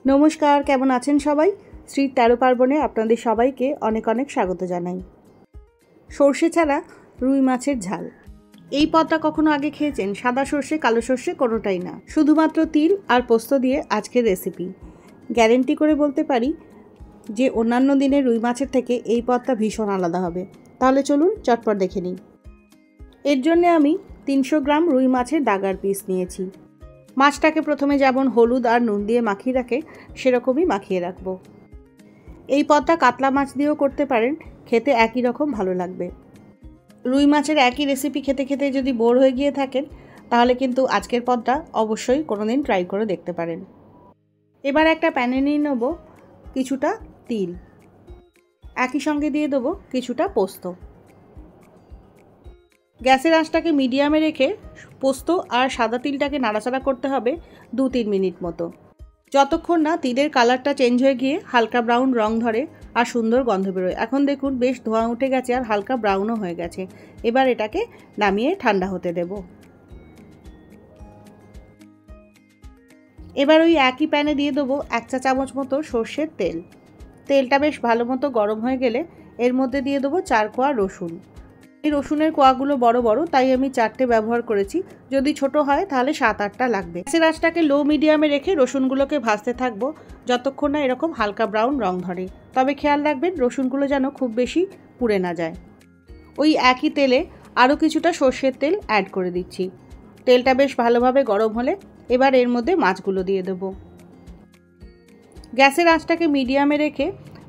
नमस्कार, केमन आছেন सबाई? श्री 13 पार्बणे आपनादेर सबाइके अनेक अनेक स्वागत जानाई। सर्षे छाड़ा रुई माछेर झाल। এই পদটা কখনো আগে খেয়েছেন? সাদা সর্ষে কালো সর্ষে কোনোটাই না, শুধুমাত্র তিল আর পোস্ত দিয়ে আজকের রেসিপি। গ্যারেন্টি করে বলতে পারি যে অন্যান্য দিনের রুই মাছের থেকে এই পদটা ভীষণ আলাদা হবে। তাহলে চলুন চটপট দেখে নিই। এর জন্য আমি 300 গ্রাম রুই মাছের দাগার পিস নিয়েছি। মাছটাকে প্রথমে যেমন হলুদ আর নুন দিয়ে মাখিয়ে রাখে সেরকমই মাখিয়ে রাখবো। এই পদটা কাতলা মাছ দিয়েও করতে পারেন, খেতে একই রকম ভালো লাগবে। রুই মাছের একই রেসিপি খেতে খেতে যদি বোর হয়ে গিয়ে থাকেন তাহলে কিন্তু আজকের পদটা অবশ্যই কোনোদিন ট্রাই করে দেখতে পারেন। এবার একটা প্যানে নিয়ে নেব কিছুটা তিল, একই সঙ্গে দিয়ে দেবো কিছুটা পোস্ত। গ্যাসের আঁচটাকে মিডিয়ামে রেখে পোস্ত আর সাদা তিলটাকে নাড়াচাড়া করতে হবে 2-3 মিনিট মতো, যতক্ষণ না তিলের কালারটা চেঞ্জ হয়ে গিয়ে হালকা ব্রাউন রং ধরে আর সুন্দর গন্ধ বেরোয়। এখন দেখুন বেশ ধোঁয়া উঠে গেছে আর হালকা ব্রাউনও হয়ে গেছে। এবার এটাকে নামিয়ে ঠান্ডা হতে দেব। এবার ওই একই প্যানে দিয়ে দেবো 1 চা চামচ মতো সর্ষের তেল। তেলটা বেশ ভালো মতো গরম হয়ে গেলে এর মধ্যে দিয়ে দেবো 4 কোয়া রসুন। এই রসুনের কোয়াগুলো বড় বড়, তাই আমি 4টে ব্যবহার করেছি, যদি ছোট হয় তাহলে 7-8টা লাগবে। গ্যাসের আঁচটাকে লো মিডিয়ামে রেখে রসুনগুলোকে ভাজতে থাকবো যতক্ষণ না এরকম হালকা ব্রাউন রং ধরে। তবে খেয়াল রাখবেন রসুনগুলো যেন খুব বেশি পুড়ে না যায়। ওই একই তেলে আরও কিছুটা সর্ষের তেল অ্যাড করে দিচ্ছি। তেলটা বেশ ভালোভাবে গরম হলে এবার এর মধ্যে মাছগুলো দিয়ে দেবো। গ্যাসের আঁচটাকে মিডিয়ামে রেখে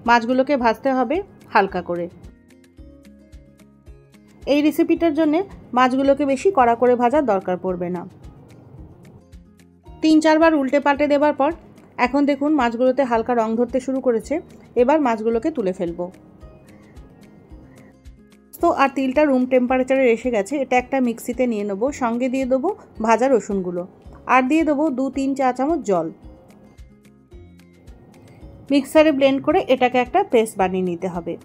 মাছগুলোকে ভাজতে হবে হালকা করে। এই রেসিপিটার জন্য মাছগুলোকে বেশি কড়া করে ভাজার দরকার পড়বে না। 3-4 বার উল্টে পাল্টে দেওয়ার পর এখন দেখুন মাছগুলোতে হালকা রং ধরতে শুরু করেছে। এবার মাছগুলোকে তুলে ফেলবো। তো আর তিলটা রুম টেম্পারেচারে এসে গেছে, এটা একটা মিক্সিতে নিয়ে নেবো। সঙ্গে দিয়ে দেবো ভাজা রসুনগুলো আর দিয়ে দেবো 2-3 চা চামচ জল। মিক্সারে ব্লেন্ড করে এটাকে একটা পেস্ট বানিয়ে নিতে হবে।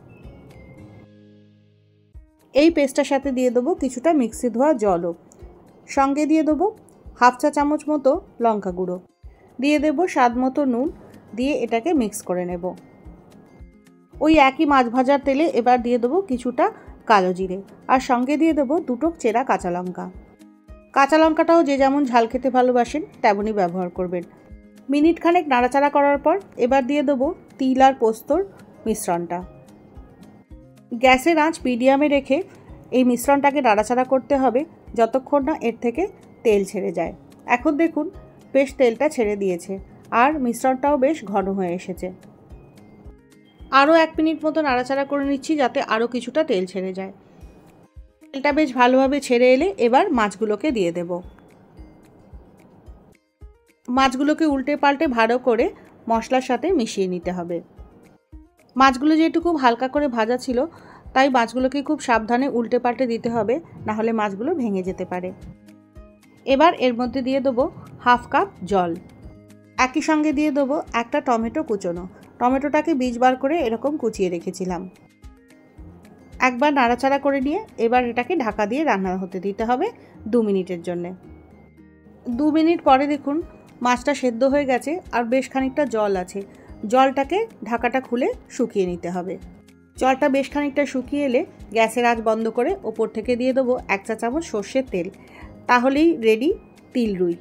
এই পেস্টটার সাথে দিয়ে দেবো কিছুটা মিক্সি ধোয়া জলও। সঙ্গে দিয়ে দেবো 1/2 চা চামচ মতো লঙ্কা গুঁড়ো, দিয়ে দেবো স্বাদ মতো নুন, দিয়ে এটাকে মিক্স করে নেব। ওই একই মাছ ভাজার তেলে এবার দিয়ে দেবো কিছুটা কালো জিরে আর সঙ্গে দিয়ে দেবো 2 চেরা কাঁচা লঙ্কা। কাঁচা লঙ্কাটাও যে যেমন ঝাল খেতে ভালোবাসেন তেমনই ব্যবহার করবেন। মিনিট খানেক নাড়াচাড়া করার পর এবার দিয়ে দেবো তিল আর পোস্তর মিশ্রণটা। গ্যাসের আঁচ মিডিয়ামে রেখে এই মিশ্রণটাকে নাড়াচাড়া করতে হবে যতক্ষণ না এর থেকে তেল ছেড়ে যায়। এখন দেখুন বেশ তেলটা ছেড়ে দিয়েছে আর মিশ্রণটাও বেশ ঘন হয়ে এসেছে। আরও 1 মিনিট মতো নাড়াচাড়া করে নিচ্ছি যাতে আরও কিছুটা তেল ছেড়ে যায়। তেলটা বেশ ভালোভাবে ছেড়ে এলে এবার মাছগুলোকে দিয়ে দেব। মাছগুলোকে উল্টে পাল্টে ভালো করে মশলার সাথে মিশিয়ে নিতে হবে। মাছগুলো যেহেতু খুব হালকা করে ভাজা ছিল তাই মাছগুলোকে খুব সাবধানে উল্টে পাল্টে দিতে হবে, না হলে মাছগুলো ভেঙে যেতে পারে। এবার এর মধ্যে দিয়ে দেবো 1/2 কাপ জল। একই সঙ্গে দিয়ে দেবো একটা টমেটো কুচোনো। টমেটোটাকে বীজ বার করে এরকম কুচিয়ে রেখেছিলাম। একবার নাড়াচাড়া করে নিয়ে এবার এটাকে ঢাকা দিয়ে রান্না হতে দিতে হবে 2 মিনিটের জন্য। 2 মিনিট পরে দেখুন মাছটা সেদ্ধ হয়ে গেছে আর বেশ খানিকটা জল আছে। জলটাকে ঢাকাটা খুলে শুকিয়ে নিতে হবে। জলটা বেশ খানিকটা শুকিয়ে এলে গ্যাসের আঁচ বন্ধ করে ওপর থেকে দিয়ে দেবো 1 চা চামচ সর্ষের তেল। তাহলেই রেডি তিল রুই।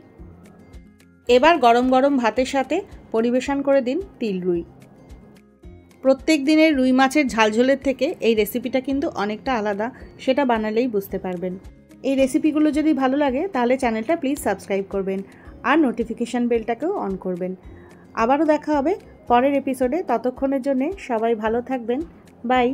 এবার গরম গরম ভাতের সাথে পরিবেশন করে দিন তিল রুই। প্রত্যেক দিনের রুই মাছের ঝালঝোলের থেকে এই রেসিপিটা কিন্তু অনেকটা আলাদা, সেটা বানালেই বুঝতে পারবেন। এই রেসিপিগুলো যদি ভালো লাগে তাহলে চ্যানেলটা প্লিজ সাবস্ক্রাইব করবেন আর নোটিফিকেশান বেলটাকেও অন করবেন। আবারও দেখা হবে পরের এপিসোডে। ততক্ষণের জন্যে সবাই ভালো থাকবেন। বাই।